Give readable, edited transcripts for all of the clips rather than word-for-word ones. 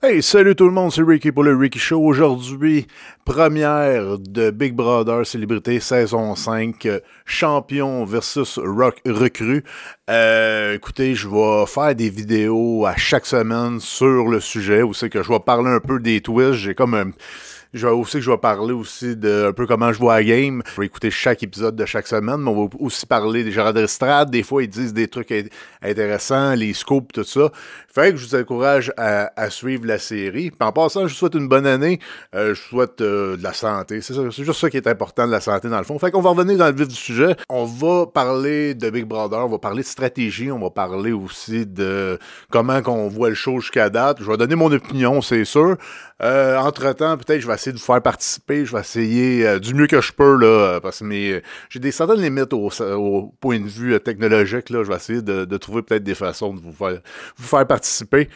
Hey, salut tout le monde, c'est Ricky pour le Ricky Show. Aujourd'hui, première de Big Brother Célébrité saison 5, champion versus rock recrue. Écoutez, je vais faire des vidéos à chaque semaine sur le sujet, où c'est que je vais parler un peu des twists. J'ai comme un... je vais parler aussi de un peu comment je vois la game. Je vais écouter chaque épisode de chaque semaine, mais on va aussi parler des gérants d'estrade. Des fois, ils disent des trucs intéressants, les scoops, tout ça. Fait que je vous encourage à suivre la série. Puis en passant, je vous souhaite une bonne année. Je vous souhaite de la santé. C'est juste ça qui est important, de la santé dans le fond. Fait qu'on va revenir dans le vif du sujet. On va parler de Big Brother, on va parler de stratégie, on va parler aussi de comment qu'on voit le show jusqu'à date. Je vais donner mon opinion, c'est sûr. Entre-temps, peut-être je vais essayer de vous faire participer. Je vais essayer du mieux que je peux, là, parce que j'ai des certaines limites au point de vue technologique. Là. Je vais essayer de trouver peut-être des façons de vous faire participer.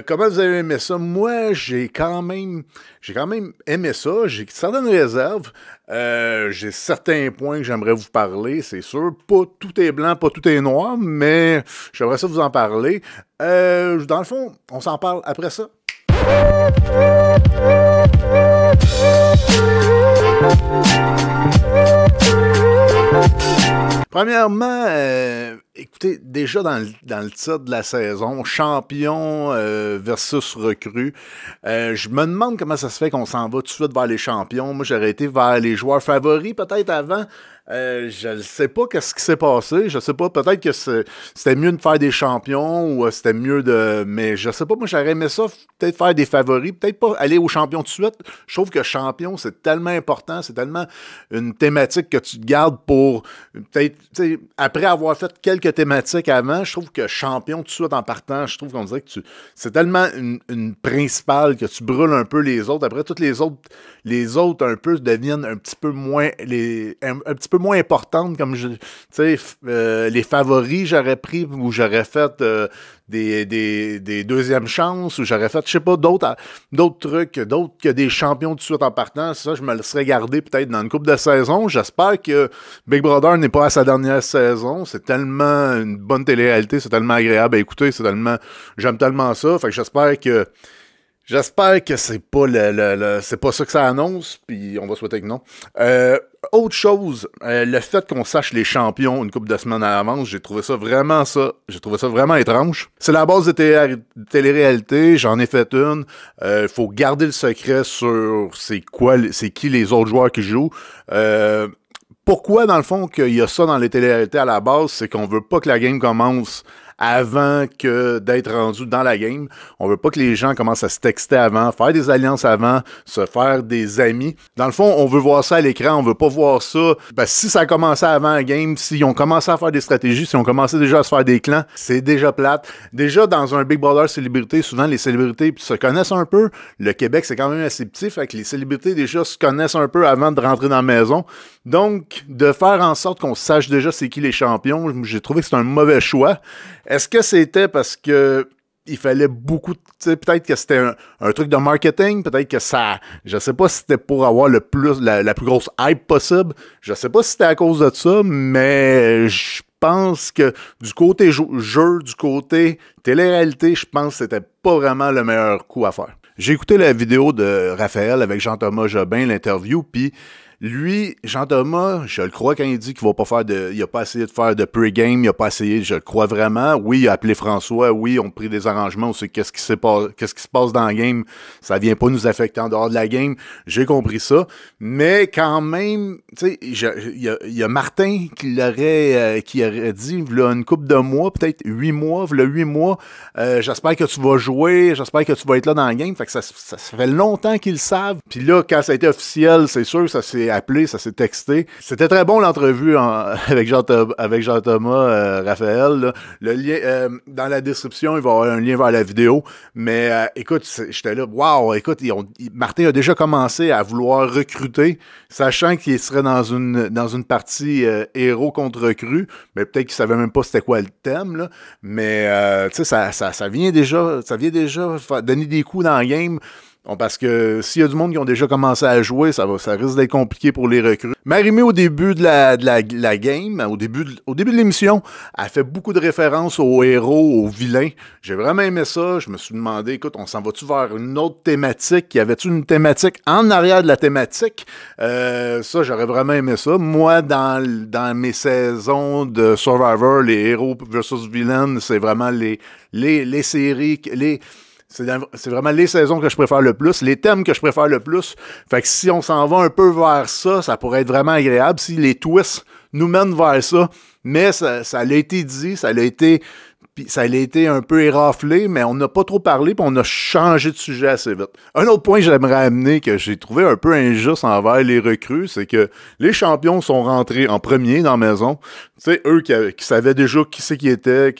Comment vous avez aimé ça? Moi, j'ai quand même aimé ça. J'ai certaines réserves. J'ai certains points que j'aimerais vous parler, c'est sûr. Pas tout est blanc, pas tout est noir, mais j'aimerais ça vous en parler. Dans le fond, on s'en parle après ça. Premièrement, écoutez, déjà dans le titre de la saison, champion versus recrue, je me demande comment ça se fait qu'on s'en va tout de suite vers les champions. Moi, j'aurais été vers les joueurs favoris peut-être avant. Je ne sais pas qu'est-ce qui s'est passé. Je sais pas, peut-être que c'était mieux de faire des champions ou c'était mieux de... Mais je sais pas, moi j'aurais aimé ça, peut-être faire des favoris, peut-être pas aller aux champions tout de suite. Je trouve que champion, c'est tellement important, c'est tellement une thématique que tu te gardes pour peut-être, tu sais, après avoir fait quelques thématiques avant, je trouve que champion tout de suite en partant, je trouve qu'on dirait que c'est tellement une principale que tu brûles un peu les autres. Après, toutes les autres un peu deviennent un petit peu moins un petit peu moins importantes, comme tu sais, les favoris j'aurais pris ou j'aurais fait des deuxièmes chances ou j'aurais fait, je sais pas, d'autres trucs, d'autres que des champions tout de suite en partant. Ça, je me le serais gardé peut-être dans une couple de saisons. J'espère que Big Brother n'est pas à sa dernière saison. C'est tellement une bonne télé-réalité, c'est tellement agréable à écouter, j'aime tellement ça. Fait que J'espère que c'est pas c'est pas ça que ça annonce, puis on va souhaiter que non. Autre chose, le fait qu'on sache les champions une couple de semaines à l'avance, j'ai trouvé ça vraiment étrange. C'est la base de télé-réalité, j'en ai fait une. Faut garder le secret sur c'est qui les autres joueurs qui jouent. Pourquoi, dans le fond, qu'il y a ça dans les télé-réalités à la base, c'est qu'on veut pas que la game commence avant que d'être rendu dans la game. On veut pas que les gens commencent à se texter avant, faire des alliances avant, se faire des amis. Dans le fond, on veut voir ça à l'écran, on veut pas voir ça. Ben, si ça a commencé avant la game, s'ils ont commencé à faire des stratégies, s'ils ont commencé déjà à se faire des clans, c'est déjà plate. Déjà, dans un Big Brother célébrité, souvent les célébrités se connaissent un peu. Le Québec, c'est quand même assez petit, fait que les célébrités déjà se connaissent un peu avant de rentrer dans la maison. Donc, de faire en sorte qu'on sache déjà c'est qui les champions, j'ai trouvé que c'est un mauvais choix. Est-ce que c'était parce que il fallait beaucoup, tu sais, peut-être que c'était un truc de marketing, peut-être que ça, je sais pas si c'était pour avoir la plus grosse hype possible, je sais pas si c'était à cause de ça, mais je pense que du côté jeu, du côté télé-réalité, je pense que c'était pas vraiment le meilleur coup à faire. J'ai écouté la vidéo de Raphaël avec Jean-Thomas Jobin, l'interview, puis lui, Jean-Thomas, je le crois quand il dit qu'il va pas faire il a pas essayé de faire de pre-game, il a pas essayé, je le crois vraiment. Oui, il a appelé François, oui, on a pris des arrangements, on sait qu'est-ce qui se passe dans la game, ça vient pas nous affecter en dehors de la game. J'ai compris ça, mais quand même, tu sais, il y a Martin qui aurait dit, là, une couple de mois, peut-être 8 mois, là, 8 mois, j'espère que tu vas jouer, j'espère que tu vas être là dans la game. Fait que ça fait longtemps qu'ils le savent. Puis là, quand ça a été officiel, c'est sûr, ça s'est appelé, ça s'est texté. C'était très bon l'entrevue avec Jean-Thomas Raphaël. Là. Le lien dans la description, il va y avoir un lien vers la vidéo. Mais écoute, j'étais là, waouh, écoute, Martin a déjà commencé à vouloir recruter, sachant qu'il serait dans une partie héros contre recrue, mais peut-être qu'il savait même pas c'était quoi le thème. Là. Mais tu sais, ça vient déjà donner des coups dans la game. Parce que s'il y a du monde qui ont déjà commencé à jouer, ça risque d'être compliqué pour les recrues. Marie-Mé, au début de la game, au début de l'émission, elle fait beaucoup de références aux héros, aux vilains. J'ai vraiment aimé ça. Je me suis demandé, écoute, on s'en va-tu vers une autre thématique? Y avait-tu une thématique en arrière de la thématique? Ça, j'aurais vraiment aimé ça. Moi, dans mes saisons de Survivor, les héros versus villains, c'est vraiment les séries, c'est vraiment les saisons que je préfère le plus, les thèmes que je préfère le plus. Fait que si on s'en va un peu vers ça, ça pourrait être vraiment agréable si les twists nous mènent vers ça. Mais ça l'a été dit, ça l'a été un peu éraflé, mais on n'a pas trop parlé, puis on a changé de sujet assez vite. Un autre point que j'aimerais amener, que j'ai trouvé un peu injuste envers les recrues, c'est que les champions sont rentrés en premier dans la maison. Tu sais, eux qui savaient déjà qui c'est qui était,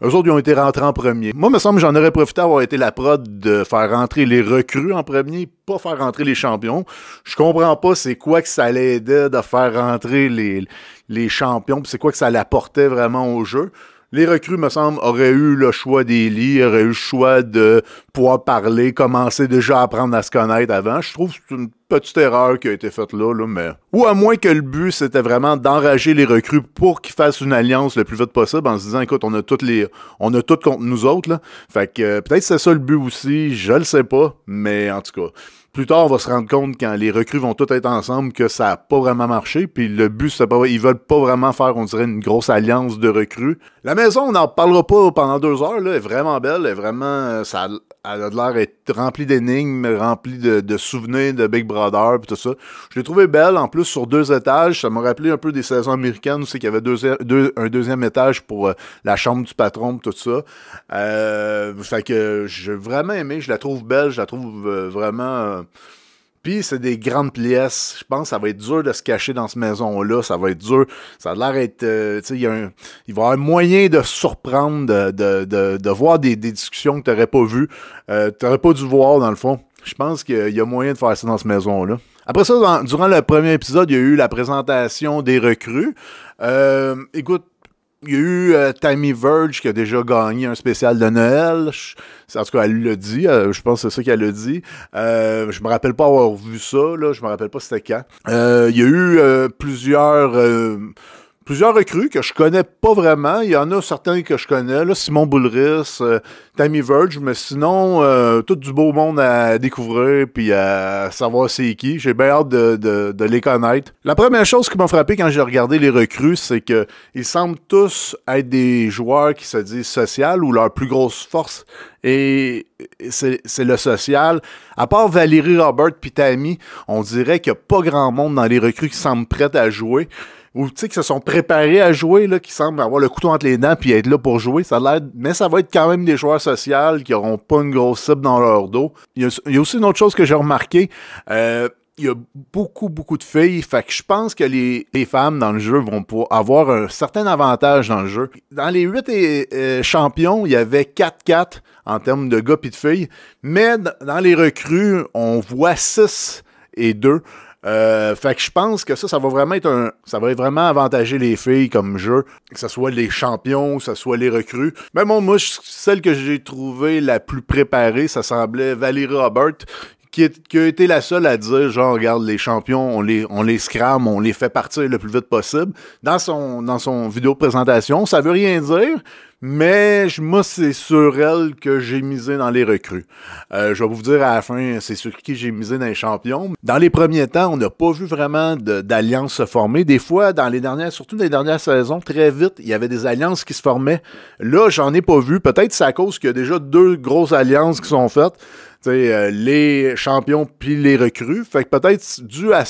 eux autres, ils ont été rentrés en premier. Moi, il me semble que j'en aurais profité d'avoir été la prod de faire rentrer les recrues en premier, pas faire rentrer les champions. Je comprends pas c'est quoi que ça l'aidait de faire rentrer les champions, puis c'est quoi que ça l'apportait vraiment au jeu. Les recrues, me semble, auraient eu le choix des lits, auraient eu le choix de pouvoir parler, commencer déjà à apprendre à se connaître avant. Je trouve que c'est une petite erreur qui a été faite là, mais... Ou à moins que le but, c'était vraiment d'enrager les recrues pour qu'ils fassent une alliance le plus vite possible en se disant, écoute, on a tout contre nous autres, là. Fait que peut-être c'est ça le but aussi, je le sais pas, mais en tout cas... Plus tard, on va se rendre compte, quand les recrues vont toutes être ensemble, que ça n'a pas vraiment marché. Puis le but, c'est pas, ils veulent pas vraiment faire, on dirait, une grosse alliance de recrues. La maison, on n'en parlera pas pendant 2 heures. Là, elle est vraiment belle. Elle est vraiment, elle a l'air d'être remplie d'énigmes, remplie de souvenirs de Big Brother, puis tout ça. Je l'ai trouvé belle. En plus, sur 2 étages, ça m'a rappelé un peu des saisons américaines où c'est qu'il y avait un deuxième étage pour la chambre du patron, tout ça. Fait que j'ai vraiment aimé. Je la trouve belle. Je la trouve vraiment... Puis c'est des grandes pièces. Je pense que ça va être dur de se cacher dans cette maison-là. Ça va être dur. Ça a l'air d'être... tu sais, il va y avoir un moyen de surprendre, de voir des discussions que tu n'aurais pas vues. Tu n'aurais pas dû voir, dans le fond. Je pense qu'il y a moyen de faire ça dans cette maison-là. Après ça, durant le premier épisode, il y a eu la présentation des recrues. Écoute, il y a eu Tammy Verge qui a déjà gagné un spécial de Noël. En tout cas, elle l'a dit. Je pense que c'est ça qu'elle a dit. Je me rappelle pas avoir vu ça. Là. Je me rappelle pas c'était quand. Il y a eu plusieurs recrues que je connais pas vraiment. Il y en a certains que je connais. Là, Simon Boulris, Tammy Verge, mais sinon, tout du beau monde à découvrir puis à savoir c'est qui. J'ai bien hâte de les connaître. La première chose qui m'a frappé quand j'ai regardé les recrues, c'est que ils semblent tous être des joueurs qui se disent social ou leur plus grosse force. Et c'est le social. À part Valérie Robert puis Tammy, on dirait qu'il n'y a pas grand monde dans les recrues qui semblent prêts à jouer. Ou tu sais, qui se sont préparés à jouer, là, qui semblent avoir le couteau entre les dents puis être là pour jouer. Ça a l'air, mais ça va être quand même des joueurs sociaux qui n'auront pas une grosse cible dans leur dos. Il y a aussi une autre chose que j'ai remarqué. Il y a beaucoup de filles. Fait que je pense que les femmes dans le jeu vont avoir un certain avantage dans le jeu. Dans les 8 champions, il y avait 4-4 en termes de gars et de filles. Mais dans les recrues, on voit 6-2. Fait que je pense que ça va vraiment avantager les filles comme jeu, que ce soit les champions, que ce soit les recrues. Mais bon, moi, celle que j'ai trouvée la plus préparée, ça semblait Valérie Robert, qui a été la seule à dire, genre, regarde, les champions, on les scrame, on les fait partir le plus vite possible. Dans son vidéo de présentation, ça veut rien dire, mais moi, c'est sur elle que j'ai misé dans les recrues. Je vais vous dire à la fin, c'est sur qui j'ai misé dans les champions. Dans les premiers temps, on n'a pas vu vraiment d'alliances se former. Des fois, surtout dans les dernières saisons, très vite, il y avait des alliances qui se formaient. Là, j'en ai pas vu. Peut-être c'est à cause qu'il y a déjà 2 grosses alliances qui sont faites. Les champions puis les recrues. Fait que peut-être dû à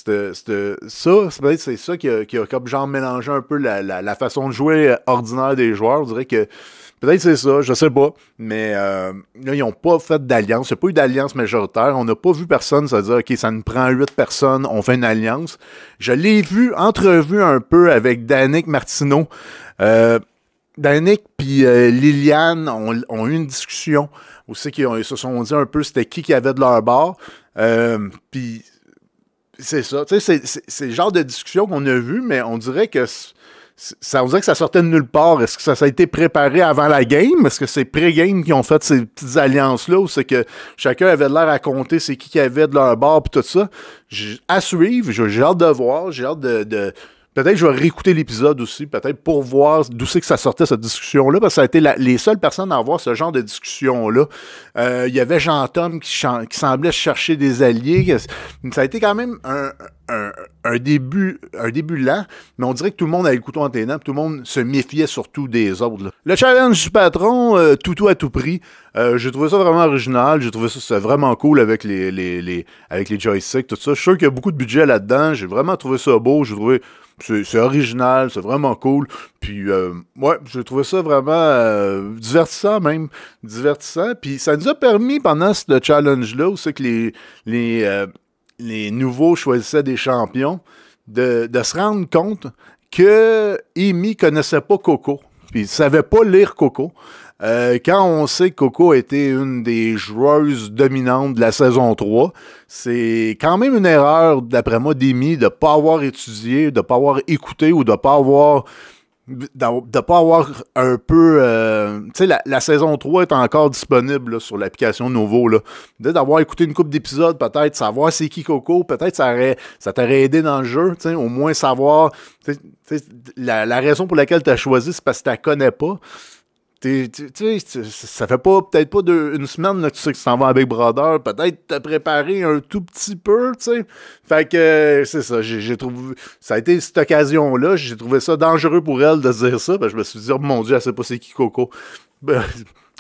peut-être c'est ça qui a comme genre mélangé un peu la façon de jouer ordinaire des joueurs. On dirait que peut-être c'est ça, je sais pas. Mais là, ils n'ont pas fait d'alliance. Il n'y a pas eu d'alliance majoritaire. On n'a pas vu personne se dire OK, ça nous prend 8 personnes, on fait une alliance. Je l'ai entrevu un peu avec Danick Martineau. Danick puis Liliane ont eu une discussion aussi ils se sont dit un peu c'était qui avait de leur bord. Puis c'est ça. Tu sais, c'est le genre de discussion qu'on a vu, mais on dirait que on dirait que ça sortait de nulle part. Est-ce que ça a été préparé avant la game? Est-ce que c'est pré-game qui ont fait ces petites alliances-là ou c'est que chacun avait de l'air à compter c'est qui avait de leur bord et tout ça? À suivre, j'ai hâte de voir, j'ai hâte de peut-être que je vais réécouter l'épisode aussi, peut-être pour voir d'où c'est que ça sortait cette discussion-là, parce que ça a été les seules personnes à avoir ce genre de discussion-là. Il y avait Jean-Tom qui semblait chercher des alliés. Ça a été quand même un début lent, mais on dirait que tout le monde avait le couteau entre les dents, tout le monde se méfiait surtout des autres. Là. Le challenge du patron, tout à tout prix, j'ai trouvé ça vraiment original, j'ai trouvé ça vraiment cool avec les joysticks, tout ça. Je suis sûr qu'il y a beaucoup de budget là-dedans, j'ai vraiment trouvé ça beau, j'ai trouvé c'est original, c'est vraiment cool. Puis, ouais, j'ai trouvé ça vraiment divertissant même. Divertissant. Puis, ça nous a permis, pendant ce challenge-là, où c'est que les nouveaux choisissaient des champions, de se rendre compte que Amy connaissait pas Coco. Puis, il savait pas lire Coco. Quand on sait que Coco était une des joueuses dominantes de la saison 3, c'est quand même une erreur, d'après moi, d'Amy, de ne pas avoir étudié, de ne pas avoir écouté ou de ne pas avoir un peu... tu sais, la saison 3 est encore disponible là, sur l'application Novo. Là. D'avoir écouté une couple d'épisodes, peut-être savoir c'est qui Coco, peut-être ça t'aurait aidé dans le jeu, au moins savoir... La raison pour laquelle tu as choisi, c'est parce que tu la connais pas. Ça fait peut-être pas une semaine là, que tu sais que tu t'en vas à Big Brother, peut-être t'as préparé un tout petit peu, tu sais. Fait que c'est ça, j'ai trouvé. Ça a été cette occasion-là, j'ai trouvé ça dangereux pour elle de dire ça, je me suis dit, oh mon Dieu, elle sait pas c'est qui Coco.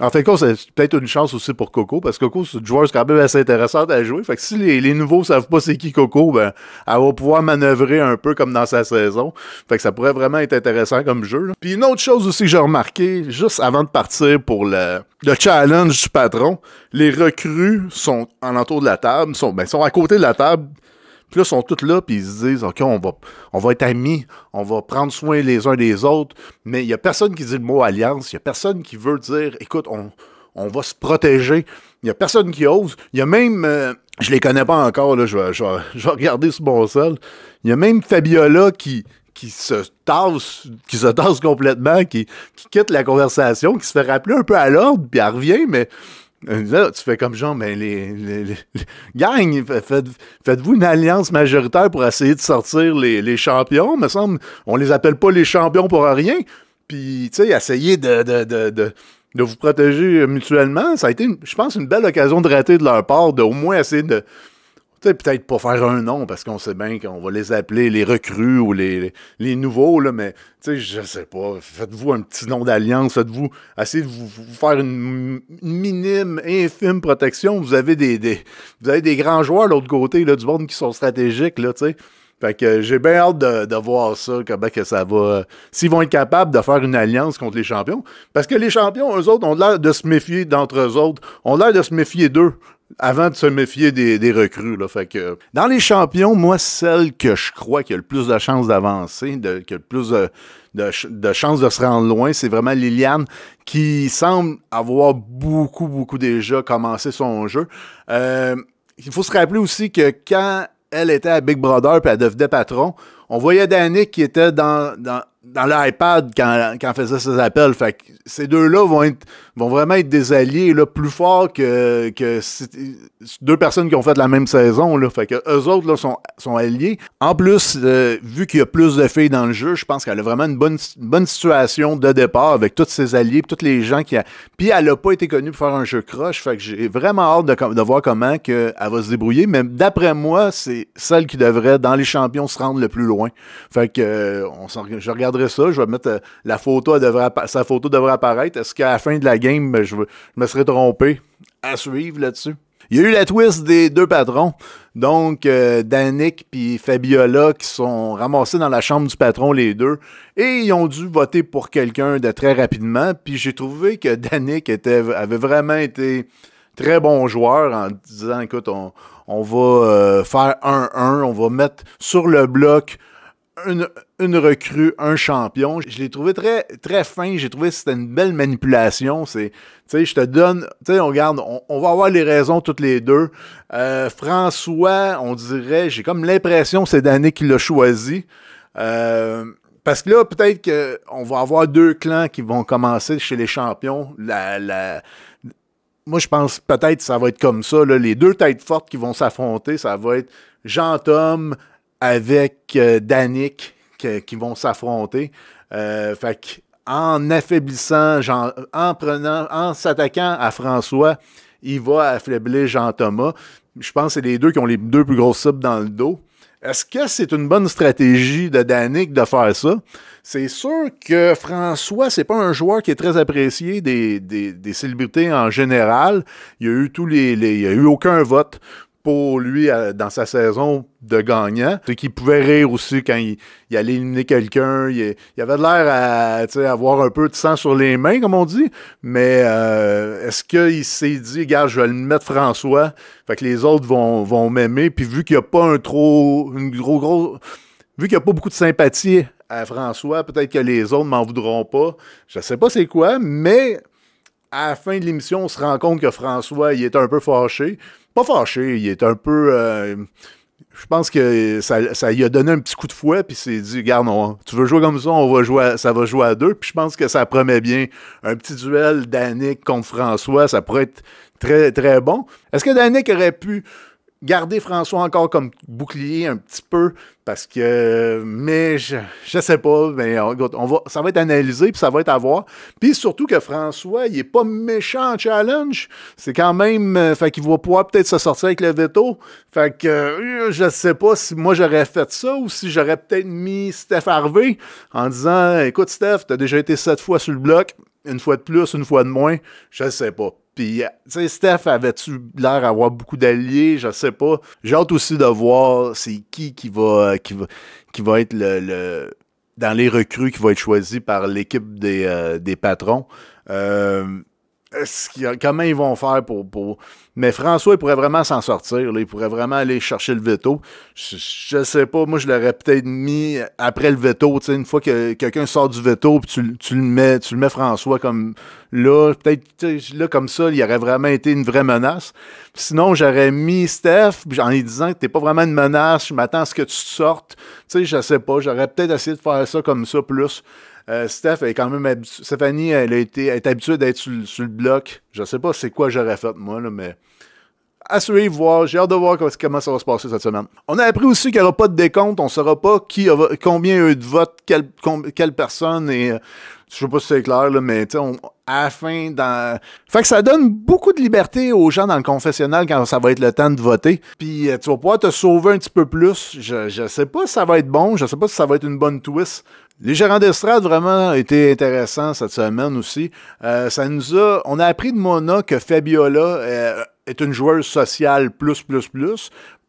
En fait, c'est peut-être une chance aussi pour Coco, parce que Coco, c'est une joueuse quand même assez intéressante à jouer. Fait que si les nouveaux savent pas c'est qui Coco, elle va pouvoir manœuvrer un peu comme dans sa saison. Fait que ça pourrait vraiment être intéressant comme jeu. Là. Puis une autre chose aussi que j'ai remarqué, juste avant de partir pour le challenge du patron, les recrues sont en entour de la table, sont à côté de la table. Puis là, ils sont tous là, puis ils se disent, OK, on va être amis, on va prendre soin les uns des autres, mais il n'y a personne qui dit le mot alliance, il n'y a personne qui veut dire, écoute, on va se protéger, il n'y a personne qui ose, il y a même, je les connais pas encore, là, je vais regarder sur mon sol, il y a même Fabiola qui se tasse complètement, qui quitte la conversation, qui se fait rappeler un peu à l'ordre, puis elle revient, mais... Là, tu fais comme genre, mais les gang, faites-vous une alliance majoritaire pour essayer de sortir les champions, me semble. On les appelle pas les champions pour rien. Puis, tu sais, essayer de vous protéger mutuellement, ça a été, je pense, une belle occasion de rater de leur part, de au moins essayer de... Tu sais, peut-être pas faire un nom, parce qu'on sait bien qu'on va les appeler les recrues ou les nouveaux, là, mais, tu sais, je sais pas, faites-vous un petit nom d'alliance, essayez de vous faire une minime, infime protection. Vous avez des grands joueurs de l'autre côté, là, du monde qui sont stratégiques, là, tu sais. Fait que j'ai bien hâte de voir ça, comment que ça va... S'ils vont être capables de faire une alliance contre les champions. Parce que les champions, eux autres, ont l'air de se méfier d'entre eux autres. Ont l'air de se méfier d'eux avant de se méfier des recrues. Là. Fait que, dans les champions, moi, celle que je crois qui a le plus de chances d'avancer, qui a le plus de chances de se rendre loin, c'est vraiment Liliane, qui semble avoir beaucoup déjà commencé son jeu. Il faut se rappeler aussi que quand elle était à Big Brother puis elle devenait patron, on voyait Danick qui était dans l'iPad quand elle faisait ses appels. Fait que ces deux-là vont vraiment être des alliés là, plus forts que deux personnes qui ont fait la même saison. Là. Fait que eux autres là, sont alliés. En plus, vu qu'il y a plus de filles dans le jeu, je pense qu'elle a vraiment une bonne situation de départ avec tous ses alliés, tous les gens qui... Puis elle n'a pas été connue pour faire un jeu croche. Fait que j'ai vraiment hâte de voir comment elle va se débrouiller. Mais d'après moi, c'est celle qui devrait, dans les champions, se rendre le plus loin. Fait que je regarderai ça. Je vais mettre sa photo devrait apparaître. Est-ce qu'à la fin de la game, je me serais trompé? À suivre là-dessus. Il y a eu la twist des deux patrons. Donc, Danick puis Fabiola qui sont ramassés dans la chambre du patron, les deux. Et ils ont dû voter pour quelqu'un de très rapidement. Puis j'ai trouvé que Danick avait vraiment été très bon joueur en disant, écoute, on va faire 1-1. On va mettre sur le bloc une recrue, un champion. Je l'ai trouvé très, très fin. J'ai trouvé que c'était une belle manipulation. Tu sais, je te donne... Tu sais, on regarde, on va avoir les raisons toutes les deux. François, on dirait... J'ai comme l'impression que c'est Danick qui l'a choisi. Parce que là, peut-être qu'on va avoir deux clans qui vont commencer chez les champions. Moi, je pense peut-être que ça va être comme ça. Là. Les deux têtes fortes qui vont s'affronter, ça va être Jean-Tom avec Danick qui vont s'affronter. Fait que, en affaiblissant, en s'attaquant à François, il va affaiblir Jean-Thomas. Je pense que c'est les deux qui ont les deux plus grosses cibles dans le dos. Est-ce que c'est une bonne stratégie de Danick de faire ça? C'est sûr que François, c'est pas un joueur qui est très apprécié des célébrités en général. Il y a eu il y a eu aucun vote pour lui dans sa saison de gagnant. C'est qu'il pouvait rire aussi quand il allait éliminer quelqu'un. Il avait l'air à avoir un peu de sang sur les mains, comme on dit. Mais est-ce qu'il s'est dit, regarde, je vais le mettre François, fait que les autres vont m'aimer. Puis vu qu'il n'y a pas vu qu'il n'y a pas beaucoup de sympathie à François, peut-être que les autres m'en voudront pas. Je sais pas c'est quoi, mais à la fin de l'émission, on se rend compte que François, il est un peu fâché. Pas fâché, il est un peu... je pense que ça lui a donné un petit coup de fouet, puis il s'est dit, regarde, tu veux jouer comme ça, ça va jouer à deux. Puis je pense que ça promet bien. Un petit duel Danick contre François, ça pourrait être très, très bon. Est-ce que Danick aurait pu garder François encore comme bouclier un petit peu? Parce que... Mais je sais pas. Mais ça va être analysé, puis ça va être à voir. Puis surtout que François, il est pas méchant en challenge. C'est quand même... fait qu'il va pouvoir peut-être se sortir avec le veto. Fait que je sais pas si moi j'aurais fait ça ou si j'aurais peut-être mis Steph Harvey en disant, écoute Steph, t'as déjà été 7 fois sur le bloc. Une fois de plus, une fois de moins, je sais pas. Puis, tu sais, Steph avait-tu l'air d'avoir beaucoup d'alliés? Je sais pas. J'ai hâte aussi de voir c'est qui va être dans les recrues qui va être choisi par l'équipe des patrons. Comment ils vont faire pour... Mais François, il pourrait vraiment s'en sortir. Là. Il pourrait vraiment aller chercher le veto. Je sais pas. Moi, je l'aurais peut-être mis après le veto. Une fois que quelqu'un sort du veto, puis tu le mets François comme là. Peut-être là, comme ça, il aurait vraiment été une vraie menace. Sinon, j'aurais mis Steph en lui disant que t'es pas vraiment une menace. Je m'attends à ce que tu sortes. Je sais pas. J'aurais peut-être essayé de faire ça comme ça plus. Steph, elle est quand même habituée. Stéphanie, elle est habituée d'être sur le bloc. Je sais pas c'est quoi j'aurais fait, moi, là, mais à suivre, voir. J'ai hâte de voir comment ça va se passer cette semaine. On a appris aussi qu'il n'y aura pas de décompte. On ne saura pas combien il y a eu de votes, quelle personne. Et je sais pas si c'est clair, là, mais à la fin, fait que ça donne beaucoup de liberté aux gens dans le confessionnal quand ça va être le temps de voter. Puis tu vas pouvoir te sauver un petit peu plus. Je sais pas si ça va être bon. Je sais pas si ça va être une bonne twist. Les gérants d'estrade vraiment été intéressants cette semaine aussi. On a appris de Mona que Fabiola est une joueuse sociale plus.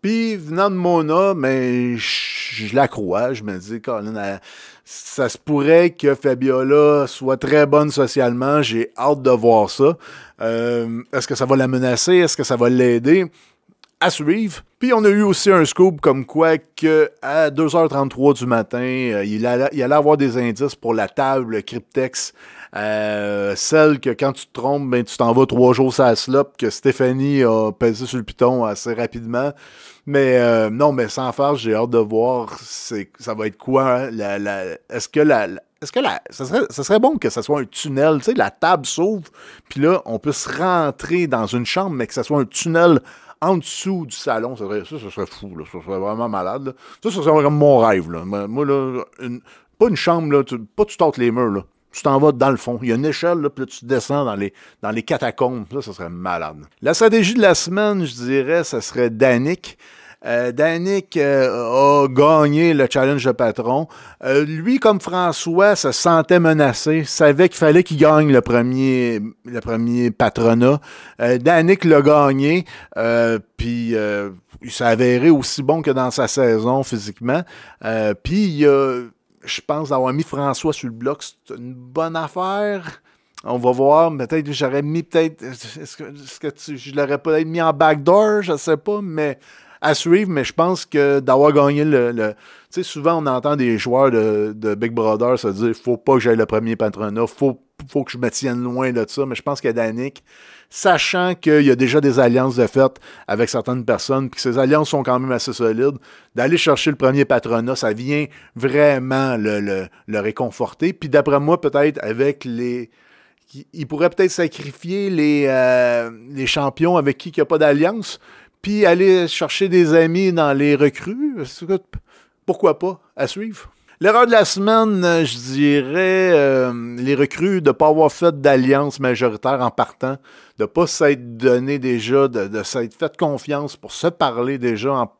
Puis venant de Mona, mais je la crois. Je me dis, Colin, ça se pourrait que Fabiola soit très bonne socialement. J'ai hâte de voir ça. Est-ce que ça va la menacer? Est-ce que ça va l'aider? À suivre. Puis on a eu aussi un scoop comme quoi que à 2h33 du matin, il allait avoir des indices pour la table Cryptex. Celle que quand tu te trompes, ben, tu t'en vas 3 jours sur la slop, que Stéphanie a pesé sur le piton assez rapidement. Mais non, mais sans farce, j'ai hâte de voir ça va être quoi. Est-ce que ça serait bon que ça soit un tunnel, tu sais, la table s'ouvre, puis là, on peut se rentrer dans une chambre, mais que ça soit un tunnel en dessous du salon. Ça serait fou, là. Ça serait vraiment malade, là. Ça serait comme mon rêve, là. Moi, là, pas une chambre, là, pas tu tentes les murs, là. Tu t'en vas dans le fond. Il y a une échelle, là, puis là, tu descends dans les catacombes. Ça serait malade. La stratégie de la semaine, je dirais, ça serait Danick. Danick a gagné le challenge de patron. Lui, comme François, se sentait menacé, savait qu'il fallait qu'il gagne le premier patronat. Danick l'a gagné, puis il s'est avéré aussi bon que dans sa saison physiquement. Puis je pense d'avoir mis François sur le bloc, c'est une bonne affaire. On va voir. Peut-être j'aurais mis est-ce que je l'aurais peut-être mis en backdoor, je sais pas, mais à suivre, mais je pense que d'avoir gagné tu sais, souvent on entend des joueurs de Big Brother se dire faut pas que j'aille le premier patronat, faut faut que je me tienne loin de ça, mais je pense que Danick, sachant qu'il y a déjà des alliances de fait avec certaines personnes, puis que ces alliances sont quand même assez solides, d'aller chercher le premier patronat, ça vient vraiment le réconforter. Puis d'après moi, peut-être avec les... Il pourrait peut-être sacrifier les champions avec qui il n'y a pas d'alliance, puis aller chercher des amis dans les recrues. Pourquoi pas? À suivre. L'erreur de la semaine, je dirais, les recrues, de ne pas avoir fait d'alliance majoritaire en partant, de ne pas s'être donné déjà, de s'être fait confiance pour se parler déjà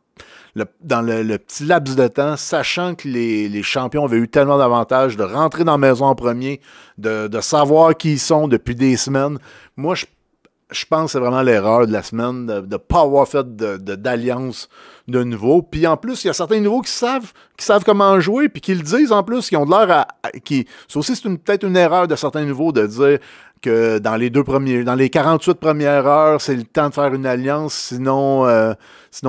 dans le petit laps de temps, sachant que les champions avaient eu tellement d'avantages de rentrer dans la maison en premier, de savoir qui ils sont depuis des semaines. Moi, je pense que c'est vraiment l'erreur de la semaine de ne pas avoir fait d'alliance de nouveau. Puis en plus, il y a certains nouveaux qui savent comment jouer, puis qui le disent en plus, qui ont de l'air ça aussi, c'est peut-être une erreur de certains nouveaux de dire que dans les 48 premières heures, c'est le temps de faire une alliance, sinon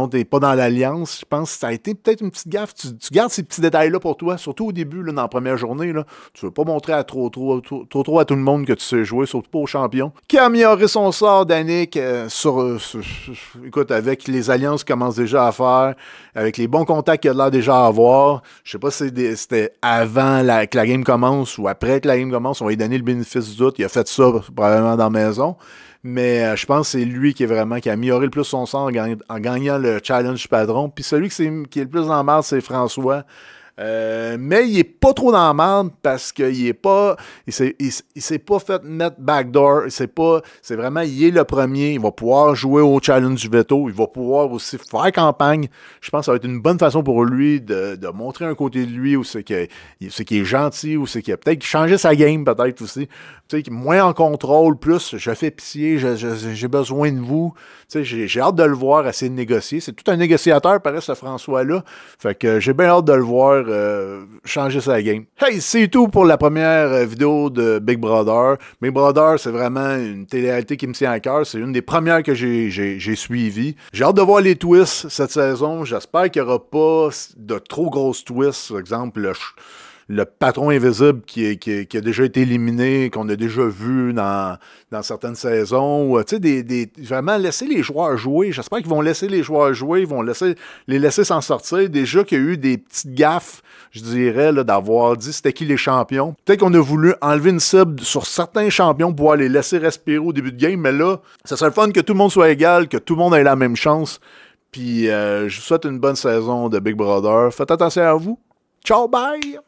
tu n'es pas dans l'alliance. Je pense que ça a été peut-être une petite gaffe. Tu gardes ces petits détails-là pour toi, surtout au début, là, dans la première journée. Là. Tu ne veux pas montrer à trop à tout le monde que tu sais jouer, surtout pas aux champions. Qui a amélioré son sort, Danick, écoute, avec les alliances qu'il commence déjà à faire, avec les bons contacts qu'il a l'air déjà à avoir. Je sais pas si c'était avant que la game commence ou après que la game commence. On va lui donner le bénéfice du doute. Il a fait ça probablement dans la maison. Mais je pense que c'est lui qui a amélioré le plus son sort en gagnant le challenge patron. Puis celui qui est le plus en marre, c'est François. Mais il est pas trop dans la merde parce qu'il est pas. Il s'est pas fait mettre backdoor. C'est vraiment, il est le premier. Il va pouvoir jouer au challenge du veto. Il va pouvoir aussi faire campagne. Je pense que ça va être une bonne façon pour lui de montrer un côté de lui où c'est qu'il est gentil, où c'est qu'il a peut-être changé sa game, peut-être aussi. Tu sais, moins en contrôle, plus je fais pitié, j'ai besoin de vous. Tu sais, j'ai hâte de le voir essayer de négocier. C'est tout un négociateur, pareil, ce François-là. Fait que j'ai bien hâte de le voir changer sa game. Hey, c'est tout pour la première vidéo de Big Brother. Big Brother, c'est vraiment une télé-réalité qui me tient à cœur. C'est une des premières que j'ai suivies. J'ai hâte de voir les twists cette saison. J'espère qu'il n'y aura pas de trop grosses twists. Par exemple, le patron invisible qui a déjà été éliminé, qu'on a déjà vu dans certaines saisons. Tu sais, vraiment laisser les joueurs jouer. J'espère qu'ils vont laisser les joueurs jouer, ils vont les laisser s'en sortir. Déjà qu'il y a eu des petites gaffes, je dirais, là, d'avoir dit c'était qui les champions. Peut-être qu'on a voulu enlever une cible sur certains champions pour pouvoir les laisser respirer au début de game, mais là, ça serait le fun que tout le monde soit égal, que tout le monde ait la même chance. Puis je vous souhaite une bonne saison de Big Brother. Faites attention à vous. Ciao, bye!